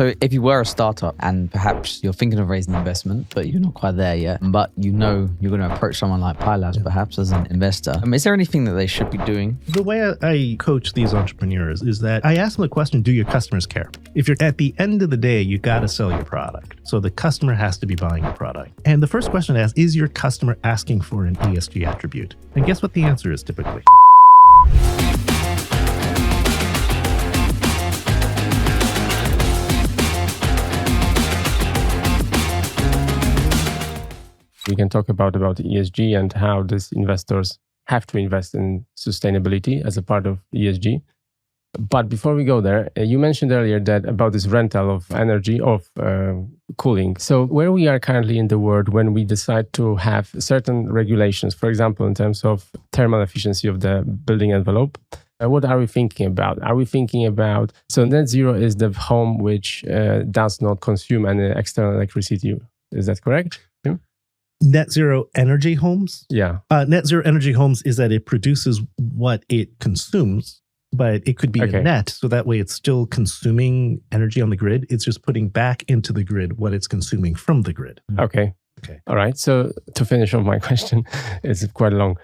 So if you were a startup and perhaps you're thinking of raising investment, but you're not quite there yet, but you know you're going to approach someone like Pi Labs perhaps as an investor, is there anything that they should be doing? The way I coach these entrepreneurs is that I ask them the question, do your customers care? If you're at the end of the day, you got to sell your product. So the customer has to be buying your product. And the first question I ask, is your customer asking for an ESG attribute? And guess what the answer is typically? We can talk about ESG and how these investors have to invest in sustainability as a part of ESG. But before we go there, you mentioned earlier that about this rental of energy, of cooling. So where we are currently in the world when we decide to have certain regulations, for example, in terms of thermal efficiency of the building envelope, what are we thinking about? Are we thinking about, so net zero is the home which does not consume any external electricity. Is that correct? Net zero energy homes? Yeah. Net zero energy homes is that it produces what it consumes, but it could be a net. So that way it's still consuming energy on the grid. It's just putting back into the grid what it's consuming from the grid. Okay. All right. So to finish off my question, it's quite long.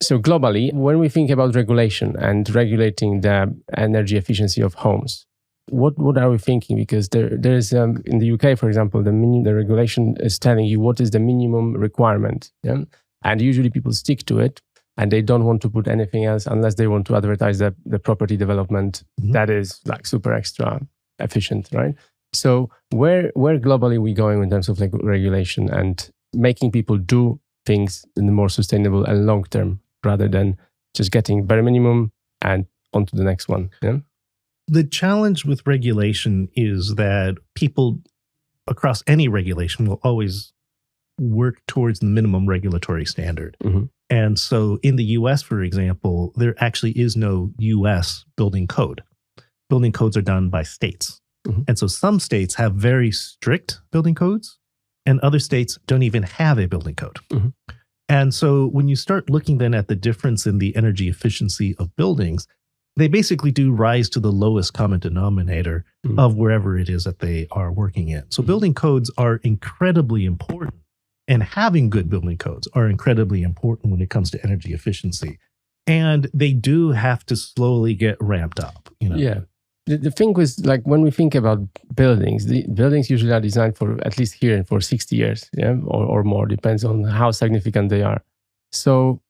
So globally, when we think about regulation and regulating the energy efficiency of homes, what are we thinking? Because there's in the UK, for example, the regulation is telling you what is the minimum requirement, and usually people stick to it, and they don't want to put anything else unless they want to advertise the property development that is like super extra efficient, right? So where globally are we going in terms of like regulation and making people do things in the more sustainable and long term rather than just getting bare minimum and on to the next one? Yeah. The challenge with regulation is that people across any regulation will always work towards the minimum regulatory standard. And so in the US, for example, there actually is no US building code. Building codes are done by states. And so some states have very strict building codes and other states don't even have a building code. And so when you start looking then at the difference in the energy efficiency of buildings, they basically do rise to the lowest common denominator of wherever it is that they are working in. So building codes are incredibly important, and having good building codes are incredibly important when it comes to energy efficiency. And they do have to slowly get ramped up. Yeah. The thing was, like, when we think about buildings, the buildings usually are designed for, at least here, for 60 years, or more, depends on how significant they are. So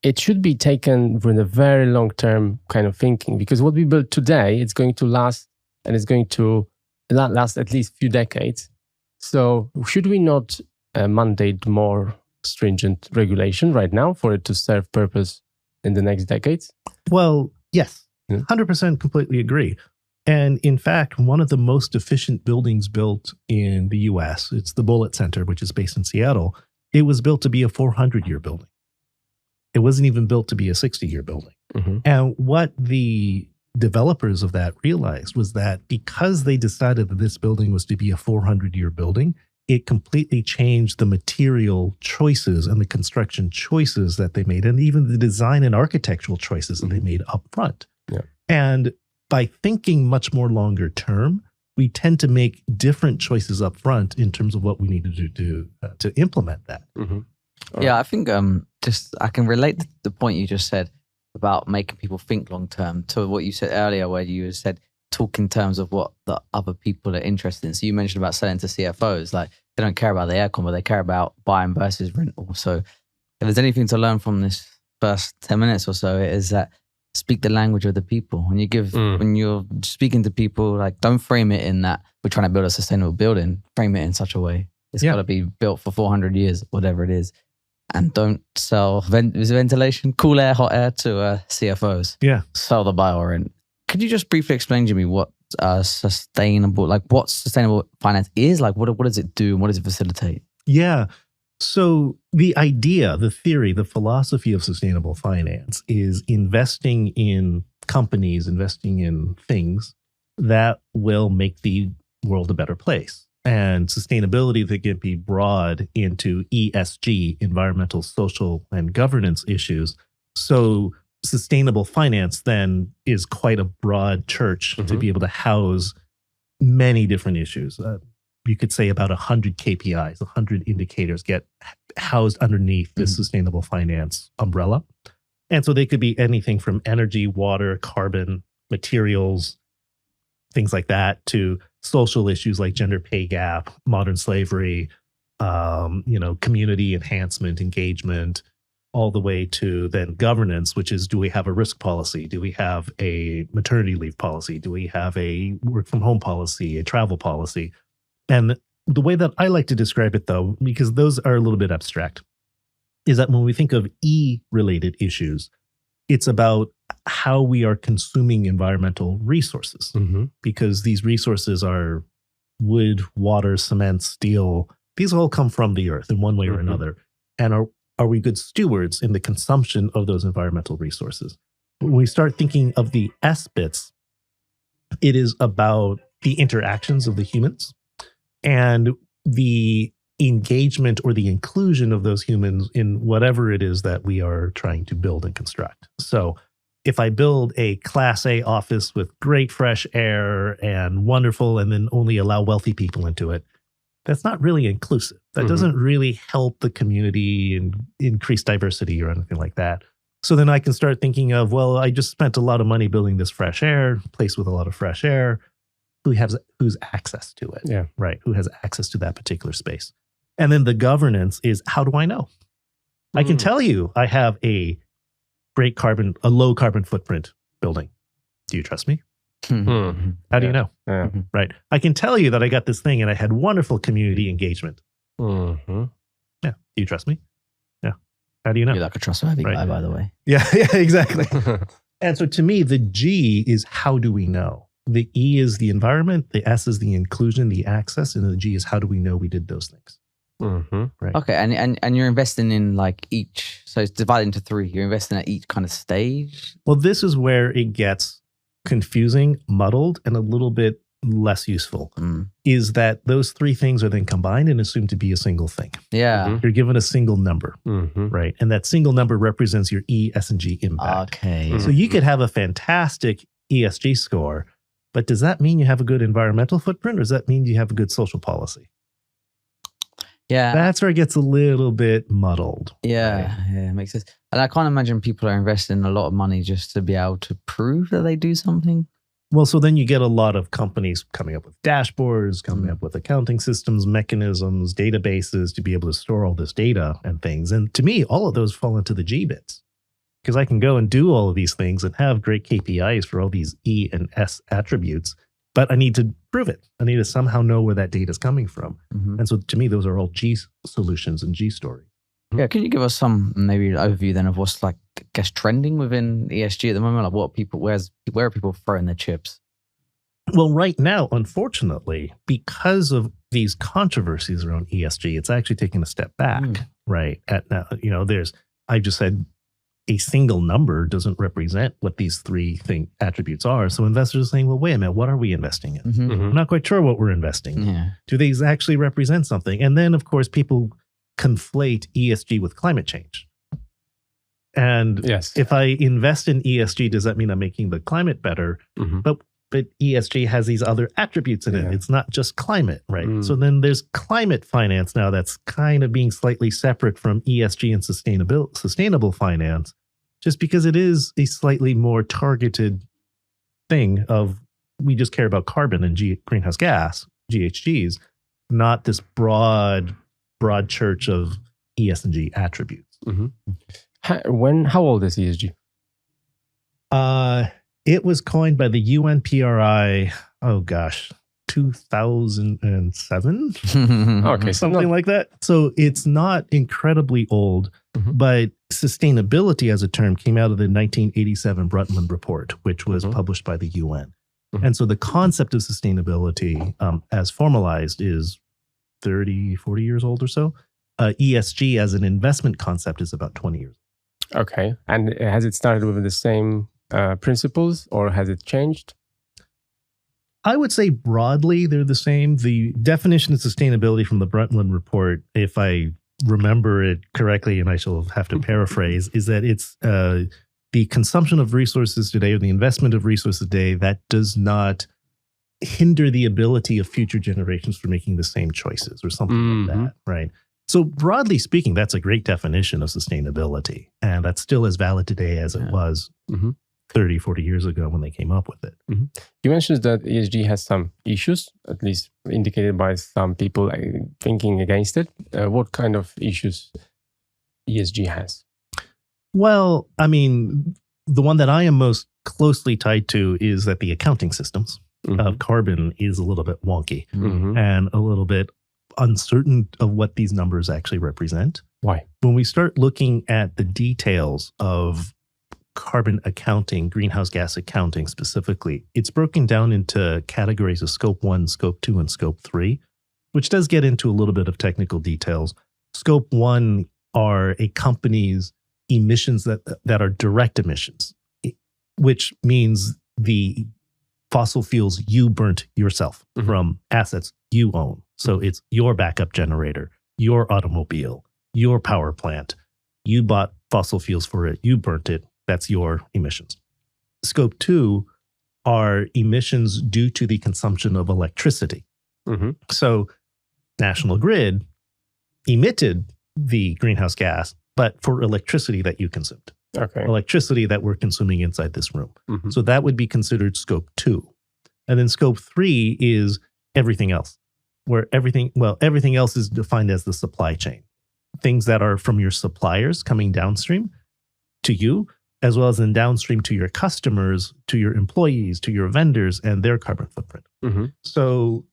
it should be taken with a very long-term kind of thinking, because what we build today, it's going to last, and it's going to last at least a few decades. So should we not mandate more stringent regulation right now for it to serve purpose in the next decades? Well, yes, 100% completely agree. And in fact, one of the most efficient buildings built in the US, it's the Bullitt Center, which is based in Seattle. It was built to be a 400-year building. It wasn't even built to be a 60-year building. And what the developers of that realized was that because they decided that this building was to be a 400-year building, it completely changed the material choices and the construction choices that they made, and even the design and architectural choices that they made up front. And by thinking much more longer term, we tend to make different choices up front in terms of what we need to do to implement that. Yeah, I think I can relate to the point you just said about making people think long term to what you said earlier, where you said talk in terms of what the other people are interested in. So you mentioned about selling to CFOs, like they don't care about the aircon, but they care about buying versus rental. So if there's anything to learn from this first 10 minutes or so, it is that speak the language of the people. When you're speaking to people, like, don't frame it in that we're trying to build a sustainable building. Frame it in such a way it's got to be built for 400 years, whatever it is. And don't sell ventilation, cool air, hot air to CFOs. Sell the bio-rent. Could you just briefly explain to me what sustainable finance is? Like, what does it do and what does it facilitate? Yeah. So the idea, the theory, the philosophy of sustainable finance is investing in companies, investing in things that will make the world a better place. And sustainability that can be broad into ESG, environmental, social, and governance issues. So sustainable finance then is quite a broad church to be able to house many different issues. You could say about 100 KPIs, 100 indicators get housed underneath this sustainable finance umbrella. And so they could be anything from energy, water, carbon, materials, things like that, to social issues like gender pay gap, modern slavery, community enhancement, engagement, all the way to then governance, which is, do we have a risk policy? Do we have a maternity leave policy? Do we have a work from home policy, a travel policy? And the way that I like to describe it, though, because those are a little bit abstract, is that when we think of E-related issues, it's about how we are consuming environmental resources, because these resources are wood, water, cement, steel. These all come from the earth in one way or another. And are we good stewards in the consumption of those environmental resources? When we start thinking of the S bits, it is about the interactions of the humans and the engagement or the inclusion of those humans in whatever it is that we are trying to build and construct. So if I build a Class A office with great fresh air and wonderful, and then only allow wealthy people into it, that's not really inclusive. That doesn't really help the community and increase diversity or anything like that. So then I can start thinking of, well, I just spent a lot of money building this fresh air, place with a lot of fresh air. Who's access to it? Yeah. Right. Who has access to that particular space? And then the governance is, how do I know? I can tell you I have a low carbon footprint building. Do you trust me? How do you know? Yeah. Right. I can tell you that I got this thing and I had wonderful community engagement. Yeah. Do you trust me? Yeah. How do you know? You're like a trustworthy guy, by the way. Yeah, exactly. And so to me, the G is, how do we know? The E is the environment, the S is the inclusion, the access, and the G is, how do we know we did those things? Right. Okay, and you're investing in like each, so it's divided into three. You're investing at each kind of stage. Well, this is where it gets confusing, muddled, and a little bit less useful, is that those three things are then combined and assumed to be a single thing. Yeah. You're given a single number, right? And that single number represents your E, S, and G impact. Okay. So you could have a fantastic ESG score, but does that mean you have a good environmental footprint, or does that mean you have a good social policy? Yeah. That's where it gets a little bit muddled. Yeah, right? yeah, it makes sense. And I can't imagine people are investing a lot of money just to be able to prove that they do something. Well, so then you get a lot of companies coming up with dashboards, coming up with accounting systems, mechanisms, databases to be able to store all this data and things. And to me, all of those fall into the G bits, because I can go and do all of these things and have great KPIs for all these E and S attributes, but I need to prove it. I need to somehow know where that data is coming from. And so to me, those are all G solutions and G stories. Yeah, can you give us some maybe an overview then of what's like, I guess, trending within ESG at the moment? Like where are people throwing their chips? Well, right now, unfortunately, because of these controversies around ESG, it's actually taking a step back, right? At now, I just said a single number doesn't represent what these three attributes are. So investors are saying, well, wait a minute, what are we investing in? I'm not quite sure what we're investing in. Yeah. Do these actually represent something? And then, of course, people conflate ESG with climate change. And if I invest in ESG, does that mean I'm making the climate better? But ESG has these other attributes in it. It's not just climate, right? So then there's climate finance now that's kind of being slightly separate from ESG and sustainable finance, just because it is a slightly more targeted thing of, we just care about carbon and greenhouse gas, GHGs, not this broad church of ESG attributes. How old is ESG? It was coined by the UNPRI, 2007? Okay. Something like that. So it's not incredibly old, but sustainability as a term came out of the 1987 Brundtland Report, which was published by the UN. And so the concept of sustainability as formalized is 30, 40 years old or so. ESG as an investment concept is about 20 years. Okay. And has it started with the same principles, or has it changed? I would say broadly they're the same. The definition of sustainability from the Brundtland Report, if I remember it correctly, and I shall have to paraphrase, is that it's the consumption of resources today, or the investment of resources today, that does not hinder the ability of future generations from making the same choices or something like that, right? So broadly speaking, that's a great definition of sustainability. And that's still as valid today as it was 30, 40 years ago when they came up with it. You mentioned that ESG has some issues, at least indicated by some people thinking against it. What kind of issues ESG has? Well, I mean, the one that I am most closely tied to is that the accounting systems of carbon is a little bit wonky and a little bit uncertain of what these numbers actually represent. Why? When we start looking at the details of carbon accounting, greenhouse gas accounting specifically, it's broken down into categories of scope 1, scope 2, and scope 3, which does get into a little bit of technical details. Scope 1 are a company's emissions that are direct emissions, which means the fossil fuels you burnt yourself from assets you own. So it's your backup generator, your automobile, your power plant. You bought fossil fuels for it, you burnt it. That's your emissions. Scope 2 are emissions due to the consumption of electricity. So National Grid emitted the greenhouse gas, but for electricity that you consumed. Electricity that we're consuming inside this room. So that would be considered scope 2. And then scope 3 is everything else, where everything else is defined as the supply chain. Things that are from your suppliers coming downstream to you, as well as then downstream to your customers, to your employees, to your vendors, and their carbon footprint. So,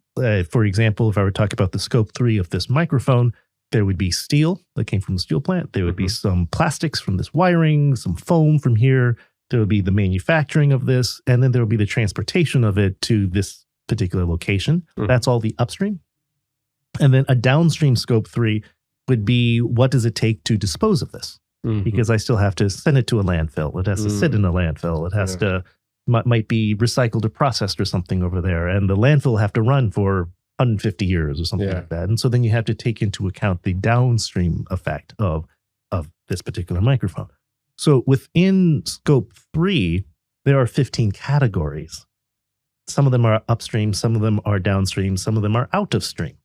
for example, if I were to talk about the scope 3 of this microphone, there would be steel that came from the steel plant. There would be some plastics from this wiring, some foam from here. There would be the manufacturing of this, and then there would be the transportation of it to this particular location. That's all the upstream. And then a downstream scope 3 would be, what does it take to dispose of this? Because I still have to send it to a landfill. It has to sit in a landfill. It has to, might be recycled or processed or something over there. And the landfill will have to run for 150 years or something like that. And so then you have to take into account the downstream effect of this particular microphone. So within scope 3, there are 15 categories. Some of them are upstream, some of them are downstream, some of them are out of stream.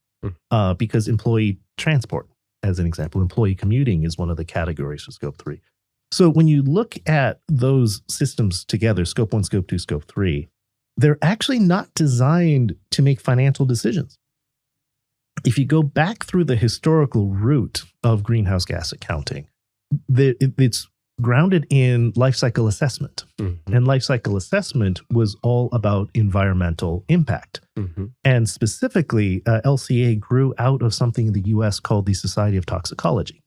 Because employee transport, as an example, employee commuting is one of the categories for scope 3. So when you look at those systems together, scope 1, scope 2, scope 3, they're actually not designed to make financial decisions. If you go back through the historical route of greenhouse gas accounting, it's grounded in life cycle assessment. And life cycle assessment was all about environmental impact. And specifically, LCA grew out of something in the US called the Society of Toxicology.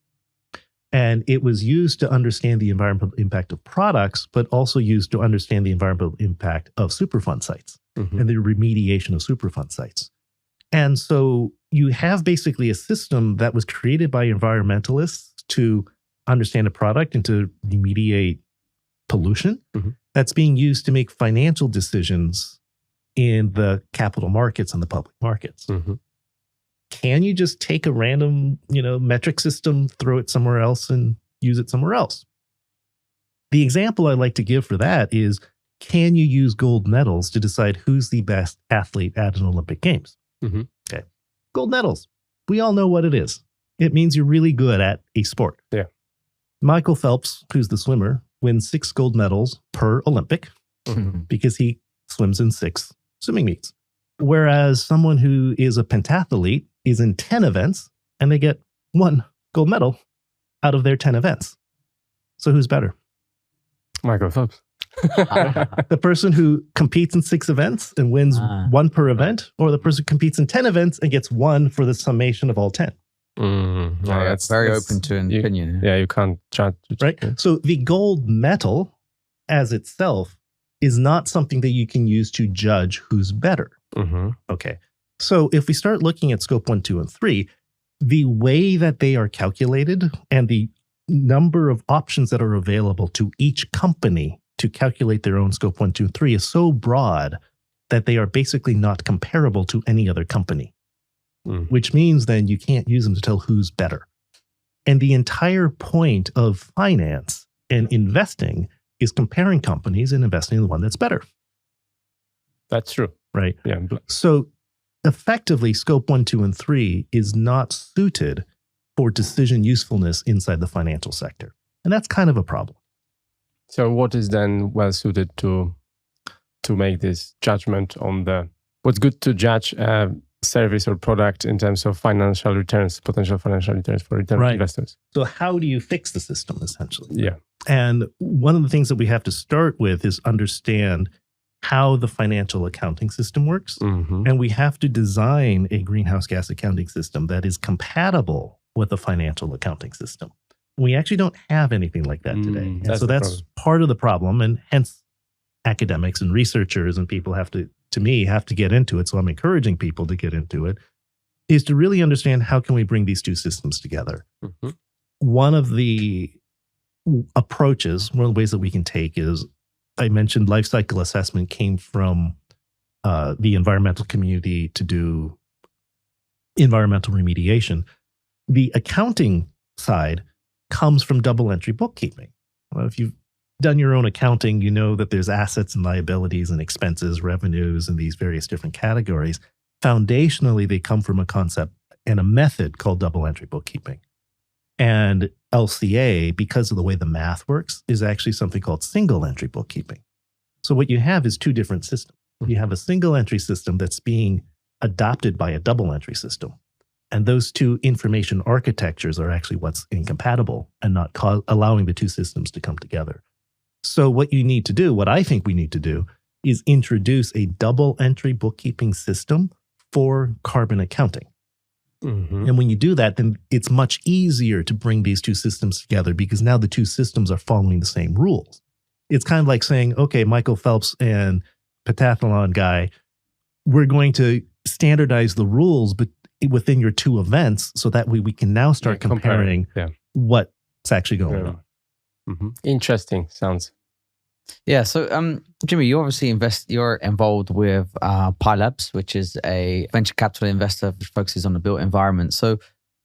And it was used to understand the environmental impact of products, but also used to understand the environmental impact of Superfund sites and the remediation of Superfund sites. And so you have basically a system that was created by environmentalists to understand a product and to remediate pollution that's being used to make financial decisions in the capital markets and the public markets. Can you just take a random, metric system, throw it somewhere else and use it somewhere else? The example I like to give for that is, can you use gold medals to decide who's the best athlete at an Olympic Games? Okay. Gold medals. We all know what it is. It means you're really good at a sport. Michael Phelps, who's the swimmer, wins 6 gold medals per Olympic because he swims in 6 swimming meets. Whereas someone who is a pentathlete is in 10 events and they get 1 gold medal out of their 10 events. So who's better? Michael Phelps. The person who competes in 6 events and wins 1 per event, or the person who competes in 10 events and gets 1 for the summation of all 10? That's very open to an opinion. Yeah, you can't judge. Right? So the gold medal as itself is not something that you can use to judge who's better. Okay. So if we start looking at scope 1, 2, and 3, the way that they are calculated and the number of options that are available to each company to calculate their own scope 1, 2, and 3 is so broad that they are basically not comparable to any other company. Which means then you can't use them to tell who's better. And the entire point of finance and investing is comparing companies and investing in the one that's better. That's true. right? Yeah. So effectively, scope 1, 2, and 3 is not suited for decision usefulness inside the financial sector. And that's kind of a problem. So what is then well suited to make this judgment on what's good to judge a service or product in terms of financial returns, potential financial returns for investors? So how do you fix the system, essentially? Yeah. And one of the things that we have to start with is understand how the financial accounting system works. Mm-hmm. And we have to design a greenhouse gas accounting system that is compatible with the financial accounting system. We actually don't have anything like that today. And so that's part of the problem. And hence, academics and researchers and people have to get into it. So I'm encouraging people to get into it, is to really understand how can we bring these two systems together. Mm-hmm. One of the approaches, one of the ways that we can take is, I mentioned life cycle assessment came from the environmental community to do environmental remediation. The accounting side comes from double entry bookkeeping. Well, if you've done your own accounting, you know that there's assets and liabilities and expenses, revenues, and these various different categories. Foundationally, they come from a concept and a method called double entry bookkeeping. And LCA, because of the way the math works, is actually something called single entry bookkeeping. So what you have is two different systems. You have a single entry system that's being adopted by a double entry system. And those two information architectures are actually what's incompatible and not allowing the two systems to come together. So what you need to do, what I think we need to do, is introduce a double entry bookkeeping system for carbon accounting. Mm-hmm. And when you do that, then it's much easier to bring these two systems together because now the two systems are following the same rules. It's kind of like saying, okay, Michael Phelps and pentathlon guy, we're going to standardize the rules but within your two events so that way we can now start comparing what's actually going on. Mm-hmm. Interesting. Sounds. Yeah. So, Jimmy, you obviously you're involved with Pi Labs, which is a venture capital investor which focuses on the built environment. So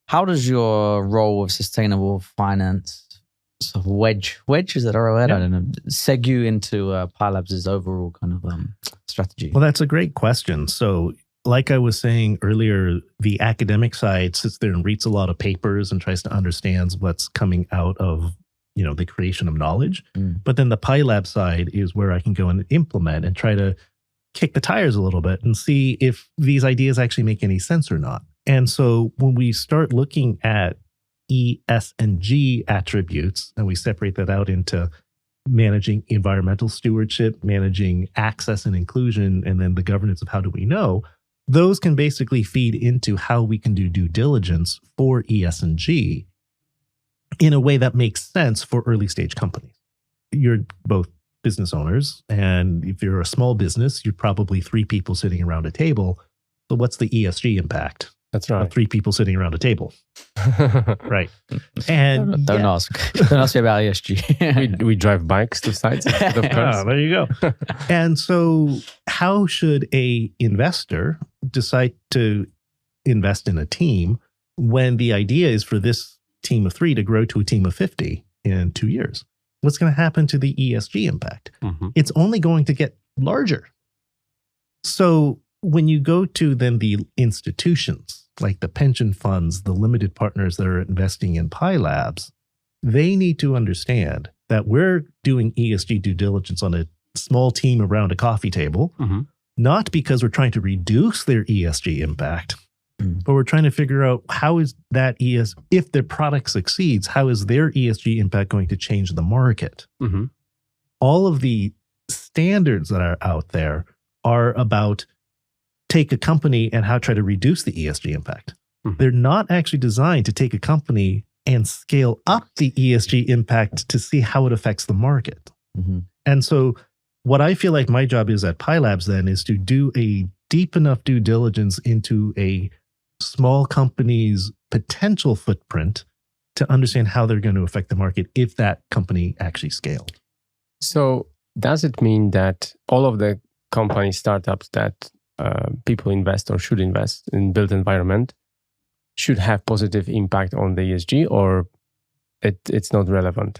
how does your role with sustainable finance sort of wedge, is that all right? I don't know, seg you into Pi Labs' overall kind of strategy? Well, that's a great question. So like I was saying earlier, the academic side sits there and reads a lot of papers and tries to understand what's coming out of the creation of knowledge. But then the Pi Lab side is where I can go and implement and try to kick the tires a little bit and see if these ideas actually make any sense or not. And so when we start looking at E, S, and G attributes, and we separate that out into managing environmental stewardship, managing access and inclusion, and then the governance of how do we know, those can basically feed into how we can do due diligence for E, S, and G in a way that makes sense for early stage companies. You're both business owners, and if you're a small business, you're probably 3 people sitting around a table. So what's the ESG impact? That's right. Of 3 people sitting around a table. Right. And don't ask me about ESG. we drive bikes to sites instead of cars. There you go. And so how should a investor decide to invest in a team when the idea is for this team of 3 to grow to a team of 50 in 2 years? What's going to happen to the ESG impact? Mm-hmm. It's only going to get larger. So when you go to then the institutions, like the pension funds, the limited partners that are investing in Pi Labs, they need to understand that we're doing ESG due diligence on a small team around a coffee table, not because we're trying to reduce their ESG impact, but we're trying to figure out how is that if their product succeeds, how is their ESG impact going to change the market? Mm-hmm. All of the standards that are out there are about take a company and how try to reduce the ESG impact. Mm-hmm. They're not actually designed to take a company and scale up the ESG impact to see how it affects the market. Mm-hmm. And so what I feel like my job is at Pi Labs then is to do a deep enough due diligence into a small company's potential footprint to understand how they're going to affect the market if that company actually scaled. So does it mean that all of the company startups that people invest or should invest in built environment should have positive impact on the ESG, or it's not relevant?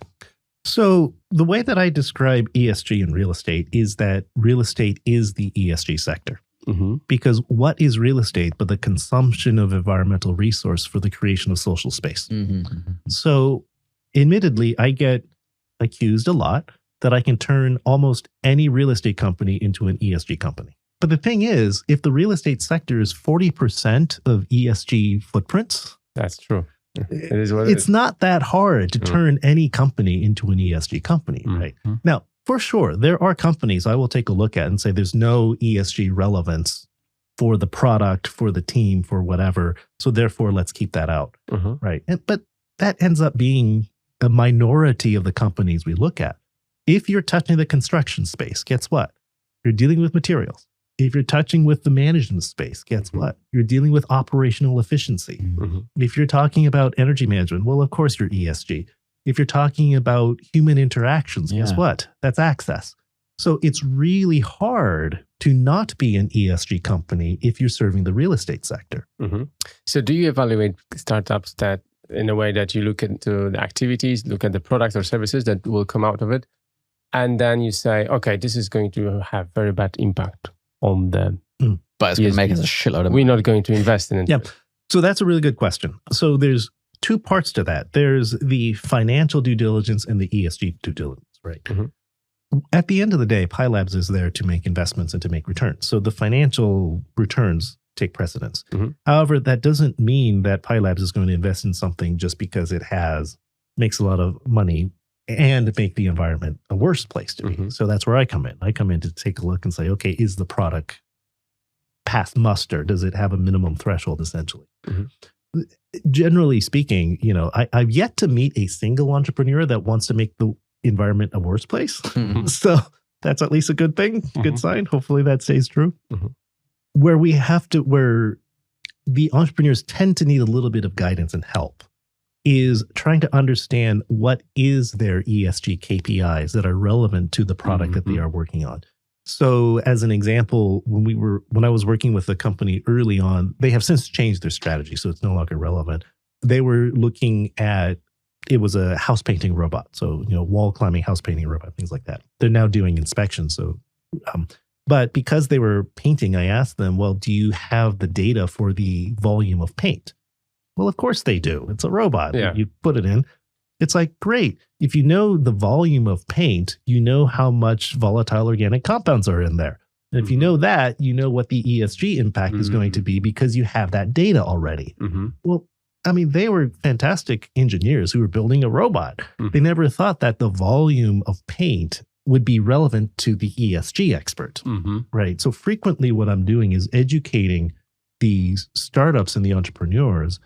So the way that I describe ESG in real estate is that real estate is the ESG sector. Because what is real estate but the consumption of environmental resource for the creation of social space? So admittedly, I get accused a lot that I can turn almost any real estate company into an ESG company. But the thing is, if the real estate sector is 40% of ESG footprints, that's true. It's not that hard to turn any company into an ESG company, right? Now, for sure, there are companies I will take a look at and say there's no ESG relevance for the product, for the team, for whatever. So therefore, let's keep that out, right? But that ends up being a minority of the companies we look at. If you're touching the construction space, guess what? You're dealing with materials. If you're touching with the management space, guess what? You're dealing with operational efficiency. If you're talking about energy management, well, of course, you're ESG. If you're talking about human interactions, guess what? That's access. So it's really hard to not be an ESG company if you're serving the real estate sector. So do you evaluate startups that in a way that you look into the activities, look at the products or services that will come out of it, and then you say, okay, this is going to have very bad impact on them. But it's going to make us a shitload of money. We're not going to invest in it. Yeah. So that's a really good question. So there's two parts to that. There's the financial due diligence and the ESG due diligence, right? At the end of the day, Pi Labs is there to make investments and to make returns. So the financial returns take precedence. However, that doesn't mean that Pi Labs is going to invest in something just because it makes a lot of money and make the environment a worse place to be. So that's where I come in. I come in to take a look and say, okay, is the product pass muster? Does it have a minimum threshold, essentially? Generally speaking, I've yet to meet a single entrepreneur that wants to make the environment a worse place. So that's at least a good thing, good sign. Hopefully that stays true. Where the entrepreneurs tend to need a little bit of guidance and help is trying to understand what is their ESG KPIs that are relevant to the product that they are working on. So as an example, when I was working with the company early on, they have since changed their strategy, so it's no longer relevant. They were looking at, it was a house painting robot. So, wall climbing, house painting robot, things like that. They're now doing inspections. So, but because they were painting, I asked them, well, do you have the data for the volume of paint? Well, of course they do. It's a robot. Yeah. You put it in. It's like, great. If you know the volume of paint, you know how much volatile organic compounds are in there. And if you know that, you know what the ESG impact is going to be because you have that data already. Well, I mean, they were fantastic engineers who were building a robot. They never thought that the volume of paint would be relevant to the ESG expert, right? So frequently what I'm doing is educating these startups and the entrepreneurs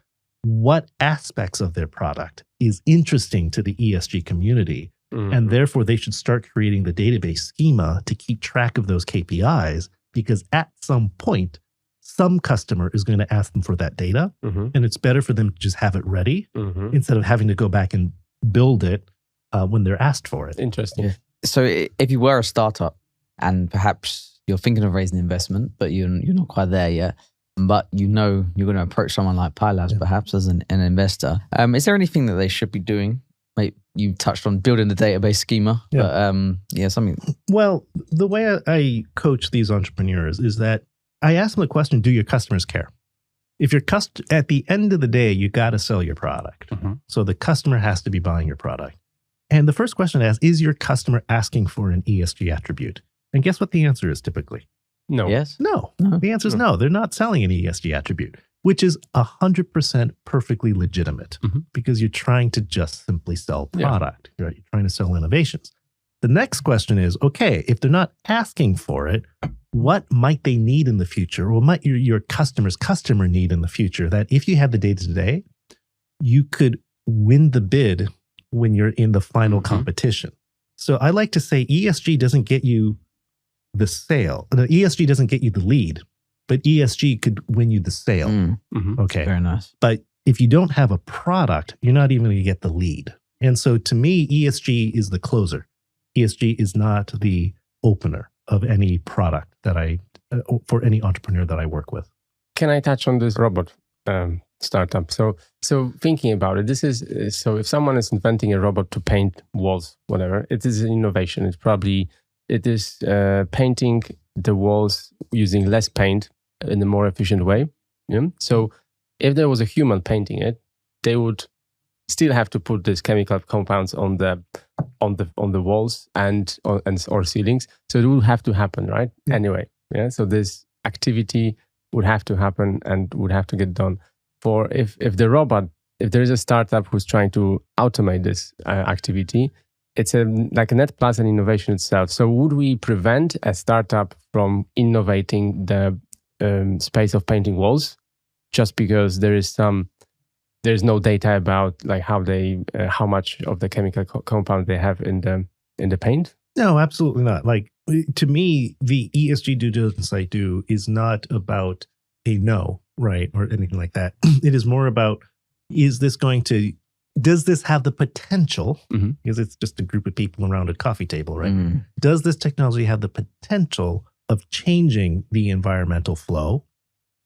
what aspects of their product is interesting to the ESG community. And therefore, they should start creating the database schema to keep track of those KPIs, because at some point, some customer is going to ask them for that data. And it's better for them to just have it ready instead of having to go back and build it when they're asked for it. Interesting. Yeah. So if you were a startup and perhaps you're thinking of raising investment, but you're not quite there yet, but you're going to approach someone like Pi Labs perhaps as an investor, is there anything that they should be doing? Like you touched on building the database schema, but something. Well, the way I coach these entrepreneurs is that I ask them the question, do your customers care? If at the end of the day, you got to sell your product. So the customer has to be buying your product. And the first question I ask, is your customer asking for an ESG attribute? And guess what the answer is typically? No. Yes? No. The answer is no. They're not selling an ESG attribute, which is 100% perfectly legitimate because you're trying to just simply sell product. Right? You're trying to sell innovations. The next question is, okay, if they're not asking for it, what might they need in the future? Or what might your customer's customer need in the future that if you had the data today, you could win the bid when you're in the final competition? So I like to say ESG doesn't get you the sale. The ESG doesn't get you the lead, but ESG could win you the sale. Okay. Very nice. But if you don't have a product, you're not even going to get the lead. And so to me, ESG is the closer. ESG is not the opener of any product that for any entrepreneur that I work with. Can I touch on this robot startup? So thinking about it, so if someone is inventing a robot to paint walls, whatever, it is an innovation. It's probably it is painting the walls using less paint in a more efficient way. Yeah? So if there was a human painting it, they would still have to put these chemical compounds on the walls and or ceilings. So it will have to happen, right? Yeah. Anyway, yeah. So this activity would have to happen and would have to get done. For if there is a startup who's trying to automate this activity, it's like a net plus an innovation itself. So would we prevent a startup from innovating the space of painting walls just because there's no data about like how much of the chemical compound they have in the paint? No, absolutely not. Like, to me, the ESG due diligence I do is not about a no, right, or anything like that. It is more about, does this have the potential, because it's just a group of people around a coffee table, right? Does this technology have the potential of changing the environmental flow?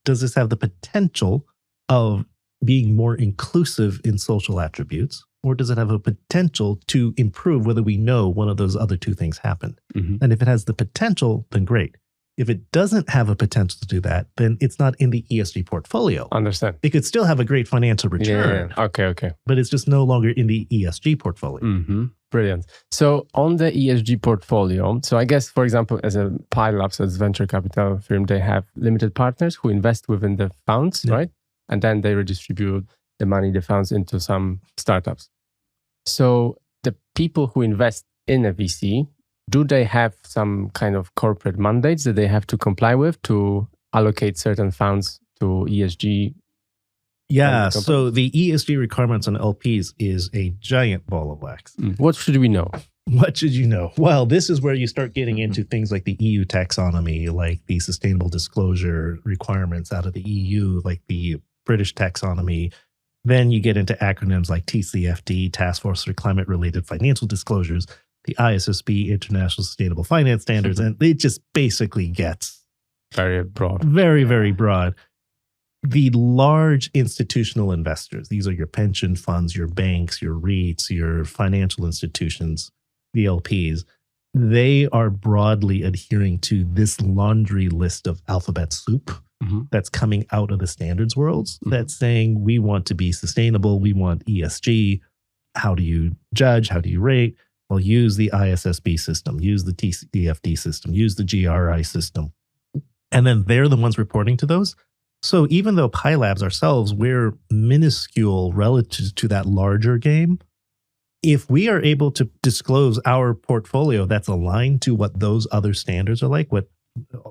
Does this have the potential of being more inclusive in social attributes? Or does it have a potential to improve whether we know one of those other two things happened? And if it has the potential, then great. If it doesn't have a potential to do that, then it's not in the ESG portfolio. Understand. It could still have a great financial return. Yeah. Okay. But it's just no longer in the ESG portfolio. Brilliant. So on the ESG portfolio, so I guess, for example, as a Pile Labs, as venture capital firm, they have limited partners who invest within the funds, right? And then they redistribute the money, the funds, into some startups. So the people who invest in a VC, do they have some kind of corporate mandates that they have to comply with to allocate certain funds to ESG? Yeah, so the ESG requirements on LPs is a giant ball of wax. What should we know? What should you know? Well, this is where you start getting into things like the EU taxonomy, like the sustainable disclosure requirements out of the EU, like the British taxonomy. Then you get into acronyms like TCFD, Task Force for Climate-Related Financial Disclosures, the ISSB, International Sustainable Finance Standards, and it just basically gets very broad. Very, very broad. The large institutional investors, these are your pension funds, your banks, your REITs, your financial institutions, the LPs, they are broadly adhering to this laundry list of alphabet soup that's coming out of the standards worlds that's saying we want to be sustainable, we want ESG. How do you judge? How do you rate? Well, use the ISSB system, use the TCFD system, use the GRI system. And then they're the ones reporting to those. So even though Pile Labs ourselves, we're minuscule relative to that larger game, if we are able to disclose our portfolio that's aligned to what those other standards are like, what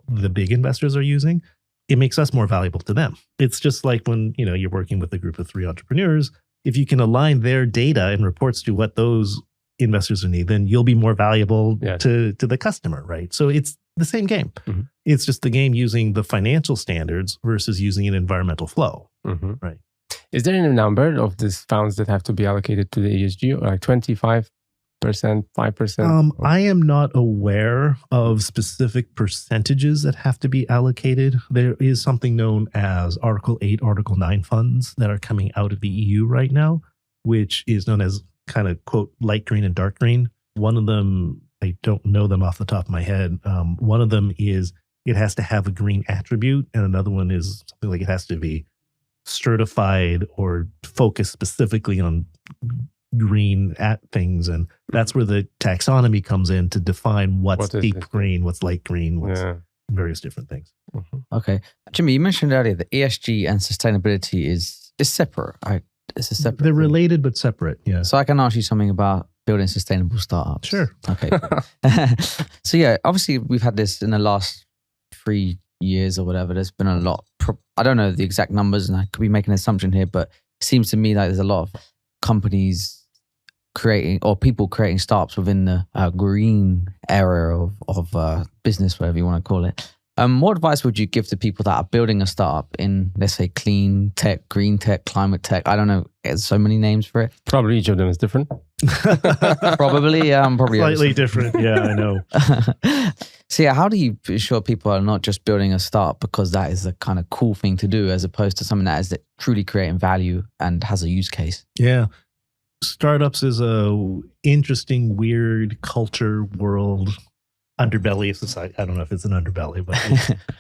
the big investors are using, it makes us more valuable to them. It's just like when, you're working with a group of 3 entrepreneurs, if you can align their data and reports to what those investors need, then you'll be more valuable to the customer, right? So it's the same game. It's just the game using the financial standards versus using an environmental flow, right? Is there any number of these funds that have to be allocated to the ESG, or like 25%, 5%? I am not aware of specific percentages that have to be allocated. There is something known as Article 8, Article 9 funds that are coming out of the EU right now, which is known as kind of, quote, light green and dark green. One of them, I don't know them off the top of my head. One of them is it has to have a green attribute, and another one is something like it has to be certified or focused specifically on green at things. And that's where the taxonomy comes in to define what's deep green, what's light green, what's various different things. Okay. Jimmy, you mentioned earlier that ESG and sustainability is separate, right? It's a separate They're thing. related but separate, yeah. So I can ask you something about building sustainable startups. Sure. Okay. So yeah, obviously we've had this in the last 3 years or whatever. There's been a lot. I don't know the exact numbers, and I could be making an assumption here, but it seems to me like there's a lot of companies creating or people creating startups within the green area of business, whatever you want to call it. What advice would you give to people that are building a startup in, let's say, clean tech, green tech, climate tech? I don't know. There's so many names for it. Probably each of them is different. Probably, probably slightly different. Yeah, I know. So yeah, how do you ensure people are not just building a startup because that is a kind of cool thing to do, as opposed to something that is truly creating value and has a use case? Yeah. Startups is a interesting, weird culture world. underbelly of society. I don't know if it's an underbelly, but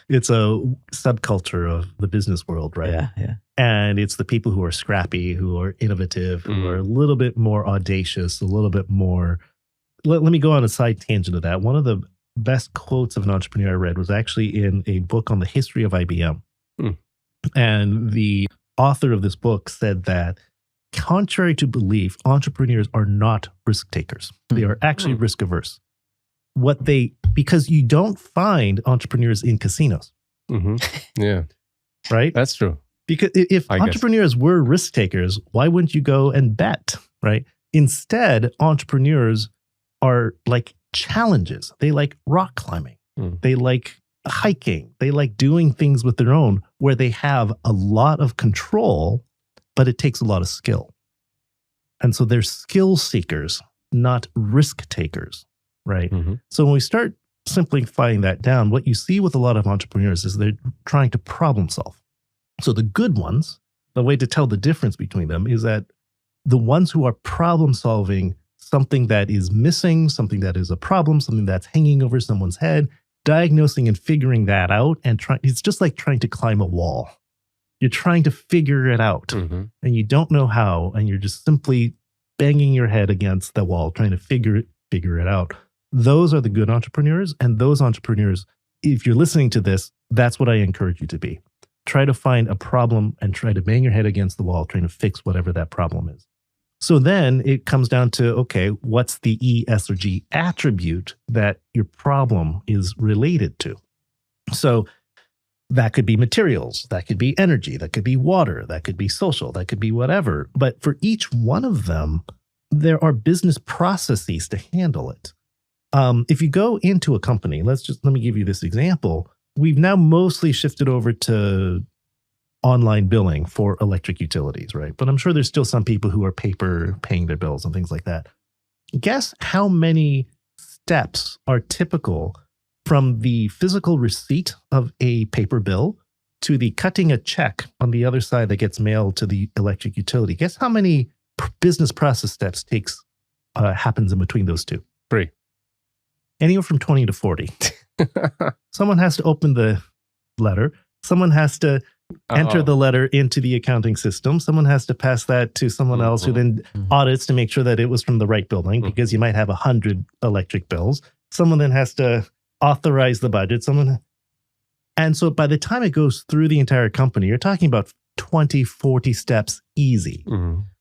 it's a subculture of the business world, right? Yeah. And it's the people who are scrappy, who are innovative, who are a little bit more audacious, a little bit more. Let me go on a side tangent of that. One of the best quotes of an entrepreneur I read was actually in a book on the history of IBM. And the author of this book said that, contrary to belief, entrepreneurs are not risk takers. They are actually risk averse. Because you don't find entrepreneurs in casinos. Yeah. Right? That's true. Because if entrepreneurs were risk takers, why wouldn't you go and bet? Right? Instead, entrepreneurs are like challenges. They like rock climbing. They like hiking. They like doing things with their own where they have a lot of control, but it takes a lot of skill. And so they're skill seekers, not risk takers. Right. So when we start simplifying that down, what you see with a lot of entrepreneurs is they're trying to problem solve. So the good ones, the way to tell the difference between them is that the ones who are problem solving something that is missing, something that is a problem, something that's hanging over someone's head, diagnosing and figuring that out, and it's just like trying to climb a wall. You're trying to figure it out and you don't know how, and you're just simply banging your head against the wall, trying to figure it out. Those are the good entrepreneurs. And those entrepreneurs, if you're listening to this, that's what I encourage you to be. Try to find a problem and try to bang your head against the wall, trying to fix whatever that problem is. So then it comes down to, okay, what's the E, S, or G attribute that your problem is related to? So that could be materials, that could be energy, that could be water, that could be social, that could be whatever. But for each one of them, there are business processes to handle it. If you go into a company, let me give you this example. We've now mostly shifted over to online billing for electric utilities, right? But I'm sure there's still some people who are paper paying their bills and things like that. Guess how many steps are typical from the physical receipt of a paper bill to the cutting a check on the other side that gets mailed to the electric utility? Guess how many business process steps happens in between those two? 3. Anywhere from 20 to 40. Someone has to open the letter. Someone has to enter the letter into the accounting system. Someone has to pass that to someone else who then audits to make sure that it was from the right building, because you might have 100 electric bills. Someone then has to authorize the budget. And so by the time it goes through the entire company, you're talking about 20, 40 steps easy.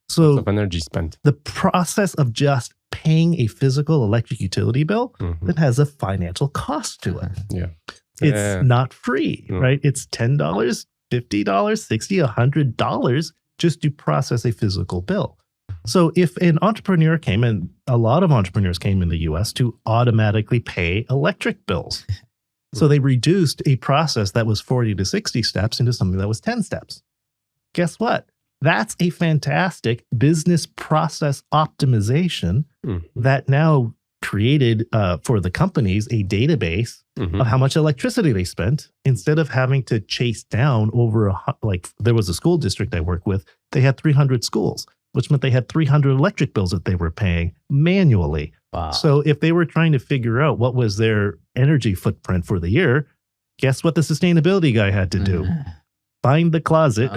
So of energy spent. The process of just paying a physical electric utility bill that has a financial cost to it. Yeah. It's not free, right? It's $10, $50, $60, $100 just to process a physical bill. So if an entrepreneur came, and a lot of entrepreneurs came in the US to automatically pay electric bills. So they reduced a process that was 40 to 60 steps into something that was 10 steps. Guess what? That's a fantastic business process optimization that now created for the companies a database of how much electricity they spent, instead of having to chase down there was a school district I work with. They had 300 schools, which meant they had 300 electric bills that they were paying manually. Wow. So if they were trying to figure out what was their energy footprint for the year, guess what the sustainability guy had to do? Find the closet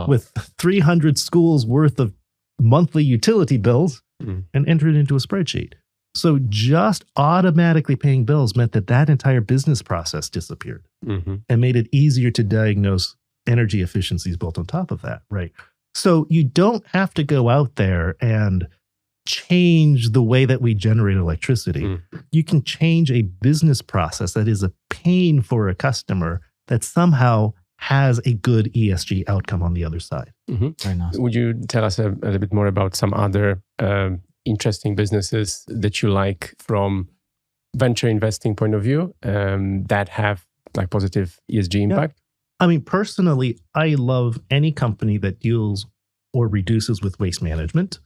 with 300 schools worth of monthly utility bills and enter it into a spreadsheet. So just automatically paying bills meant that entire business process disappeared and made it easier to diagnose energy efficiencies built on top of that, right? So you don't have to go out there and change the way that we generate electricity. You can change a business process that is a pain for a customer that somehow has a good ESG outcome on the other side. Very nice. Would you tell us a little bit more about some other interesting businesses that you like from venture investing point of view that have like positive ESG impact? I mean, personally, I love any company that deals or reduces with waste management,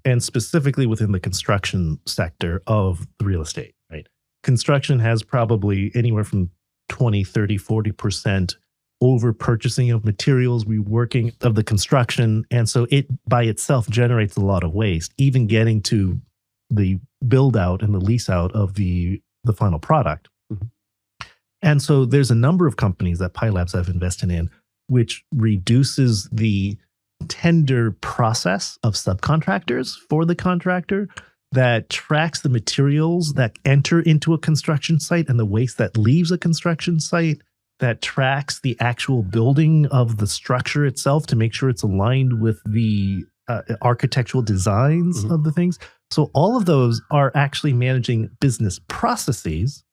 and specifically within the construction sector of the real estate, right? Construction has probably anywhere from 20, 30, 40% over purchasing of materials, reworking of the construction. And so it by itself generates a lot of waste, even getting to the build out and the lease out of the the final product. And so there's a number of companies that Pi Labs have invested in, which reduces the tender process of subcontractors for the contractor, that tracks the materials that enter into a construction site and the waste that leaves a construction site, that tracks the actual building of the structure itself to make sure it's aligned with the architectural designs of the things. So all of those are actually managing business processes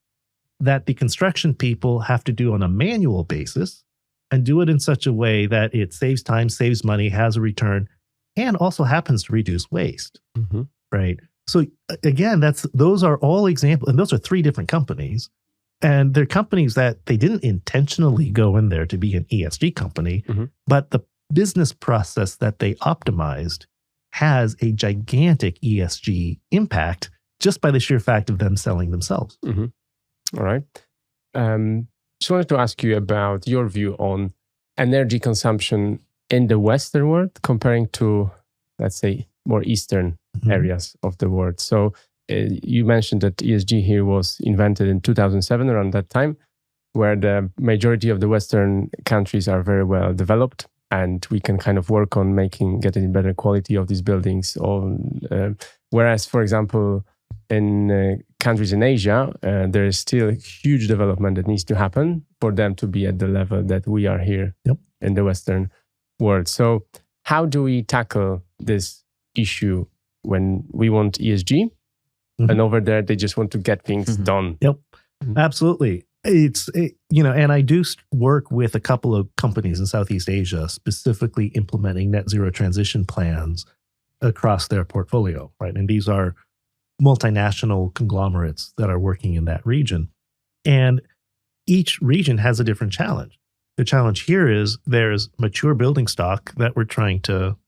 that the construction people have to do on a manual basis, and do it in such a way that it saves time, saves money, has a return, and also happens to reduce waste, right? So again, those are all examples, and those are 3 different companies, and they're companies that they didn't intentionally go in there to be an ESG company, but the business process that they optimized has a gigantic ESG impact just by the sheer fact of them selling themselves. All right. Just wanted to ask you about your view on energy consumption in the Western world comparing to, let's say, more Eastern areas of the world. So you mentioned that ESG here was invented in 2007, around that time, where the majority of the Western countries are very well developed, and we can kind of work on getting better quality of these buildings. Whereas, for example, in countries in Asia, there is still a huge development that needs to happen for them to be at the level that we are here in the Western world. So how do we tackle this issue when we want ESG and over there they just want to get things done? Absolutely. And I do work with a couple of companies in Southeast Asia specifically implementing net zero transition plans across their portfolio, right? And these are multinational conglomerates that are working in that region. And each region has a different challenge. The challenge here is there's mature building stock that we're trying to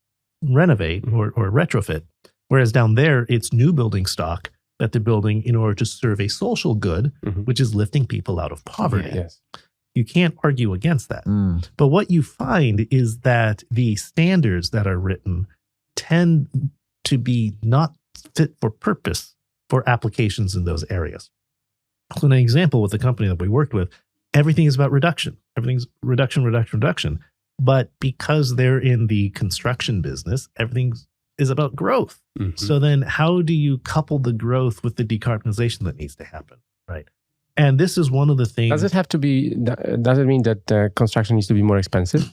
renovate or retrofit. Whereas down there, it's new building stock that they're building in order to serve a social good, which is lifting people out of poverty. Yes. You can't argue against that. But what you find is that the standards that are written tend to be not fit for purpose for applications in those areas. So an example with the company that we worked with, everything is about reduction. Everything's reduction. But because they're in the construction business, everything is about growth. So then how do you couple the growth with the decarbonization that needs to happen, right? And this is one of the things... Does it mean that construction needs to be more expensive?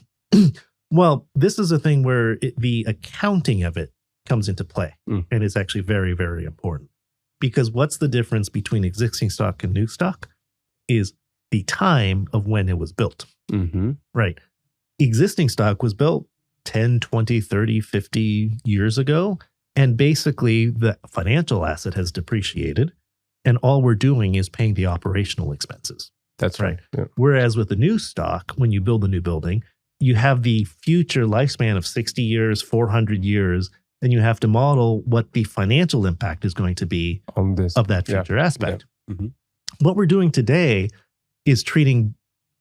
Well, this is a thing where the accounting of it comes into play. And it's actually very, very important. Because what's the difference between existing stock and new stock is the time of when it was built. Right. Existing stock was built 10, 20, 30, 50 years ago. And basically the financial asset has depreciated. And all we're doing is paying the operational expenses. That's right. Yeah. Whereas with the new stock, when you build a new building, you have the future lifespan of 60 years, 400 years, and you have to model what the financial impact is going to be on this of that future aspect. What we're doing today is treating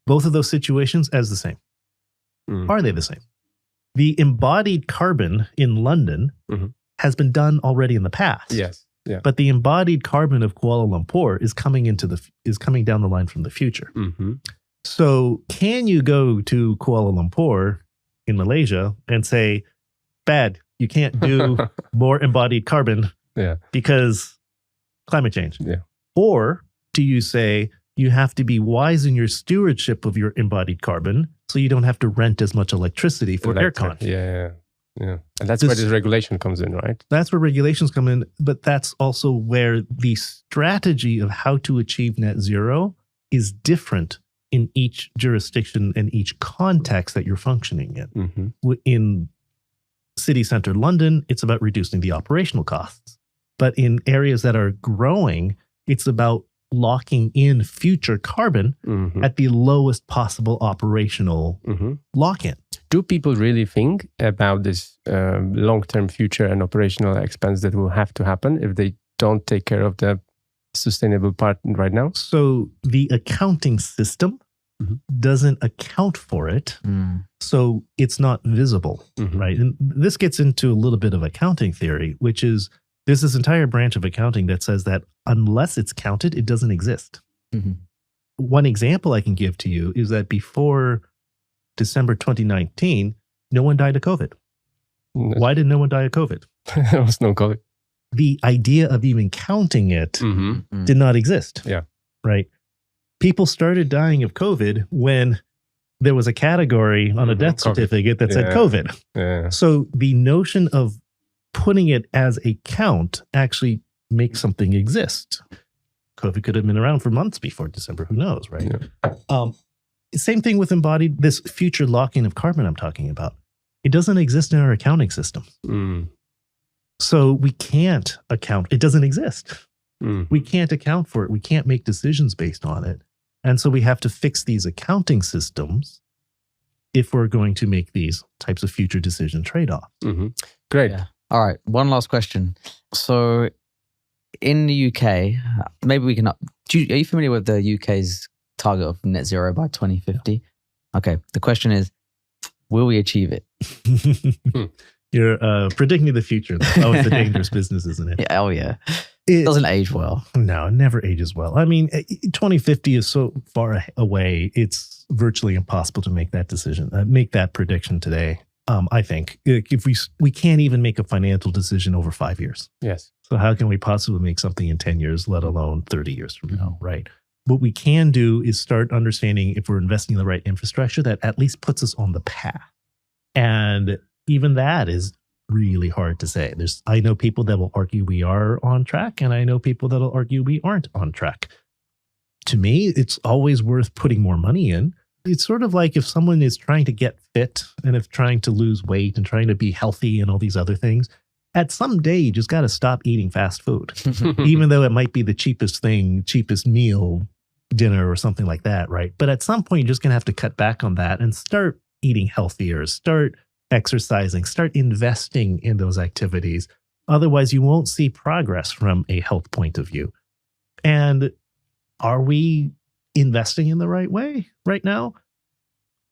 both of those situations as the same. Are they the same? The embodied carbon in London has been done already in the past. Yes. Yeah. But the embodied carbon of Kuala Lumpur is coming down the line from the future. So can you go to Kuala Lumpur in Malaysia and say, bad, you can't do more embodied carbon because climate change? Or do you say you have to be wise in your stewardship of your embodied carbon so you don't have to rent as much electricity for aircon? Yeah. And that's where this regulation comes in, right? That's where regulations come in. But that's also where the strategy of how to achieve net zero is different in each jurisdiction and each context that you're functioning in. In city center London, it's about reducing the operational costs. But in areas that are growing, it's about locking in future carbon at the lowest possible operational lock-in. Do people really think about this long-term future and operational expense that will have to happen if they don't take care of the sustainable part right now? So the accounting system doesn't account for it, so it's not visible, right? And this gets into a little bit of accounting theory, which is There's this entire branch of accounting that says that unless it's counted, it doesn't exist. Mm-hmm. One example I can give to you is that before December 2019, no one died of COVID. Why did no one die of COVID? There was no COVID. The idea of even counting it Mm-hmm. did not exist. Yeah. Right. People started dying of COVID when there was a category on a death certificate that said COVID. Yeah. So the notion of putting it as a count actually makes something exist. COVID could have been around for months before December. Who knows, right? Yeah. Same thing with embodied, this future lock-in of carbon I'm talking about. It doesn't exist in our accounting system. Mm. So we can't account. It doesn't exist. Mm. We can't account for it. We can't make decisions based on it. And so we have to fix these accounting systems if we're going to make these types of future decision trade-offs. Mm-hmm. Great. Yeah. All right. One last question. So in the UK, maybe we can... are you familiar with the UK's target of net zero by 2050? Okay. The question is, will we achieve it? You're predicting the future. Oh, it's a dangerous business, isn't it? Yeah, oh, yeah. It doesn't age well. No, it never ages well. I mean, 2050 is so far away, it's virtually impossible to make that decision, make that prediction today. I think if we can't even make a financial decision over 5 years. Yes. So how can we possibly make something in 10 years, let alone 30 years from now, right? What we can do is start understanding if we're investing in the right infrastructure that at least puts us on the path. And even that is really hard to say. I know people that will argue we are on track, and I know people that will argue we aren't on track. To me, it's always worth putting more money in. It's sort of like if someone is trying to get fit and if trying to lose weight and trying to be healthy and all these other things, at some day, you just got to stop eating fast food, even though it might be the cheapest thing, cheapest meal, dinner or something like that, right? But at some point, you're just going to have to cut back on that and start eating healthier, start exercising, start investing in those activities. Otherwise, you won't see progress from a health point of view. And are we investing in the right way right now?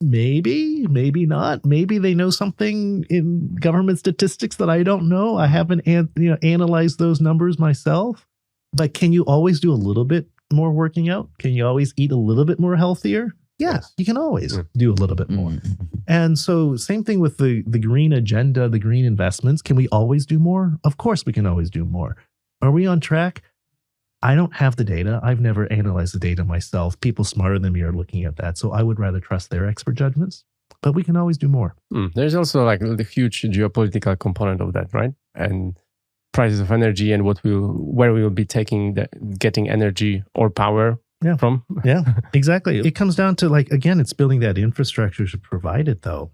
Maybe, maybe not. Maybe they know something in government statistics that I don't know. I haven't analyzed those numbers myself. But can you always do a little bit more working out? Can you always eat a little bit more healthier? Yeah, you can always do a little bit more. And so same thing with the green agenda, the green investments. Can we always do more? Of course we can always do more. Are we on track? I don't have the data. I've never analyzed the data myself. People smarter than me are looking at that. So I would rather trust their expert judgments. But we can always do more. There's also like the huge geopolitical component of that, right? And prices of energy and where we will be getting energy or power from. Yeah, exactly. It comes down to again, it's building that infrastructure to provide it though.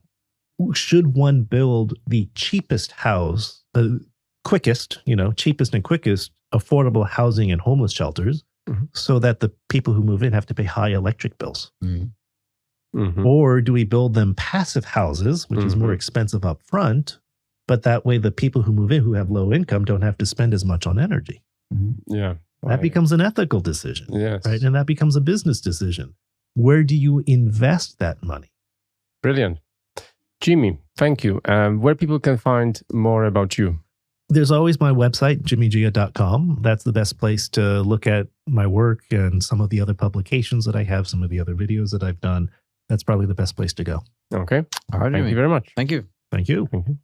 Should one build the cheapest house, cheapest and quickest affordable housing and homeless shelters so that the people who move in have to pay high electric bills? Or do we build them passive houses, which is more expensive up front, but that way the people who move in who have low income don't have to spend as much on energy? Yeah. That becomes an ethical decision, yes. Right? And that becomes a business decision. Where do you invest that money? Brilliant. Jimmy, thank you. Where people can find more about you? There's always my website, jimmygia.com. That's the best place to look at my work and some of the other publications that I have, some of the other videos that I've done. That's probably the best place to go. Okay. All right. Thank you very much. Thank you. Thank you. Thank you.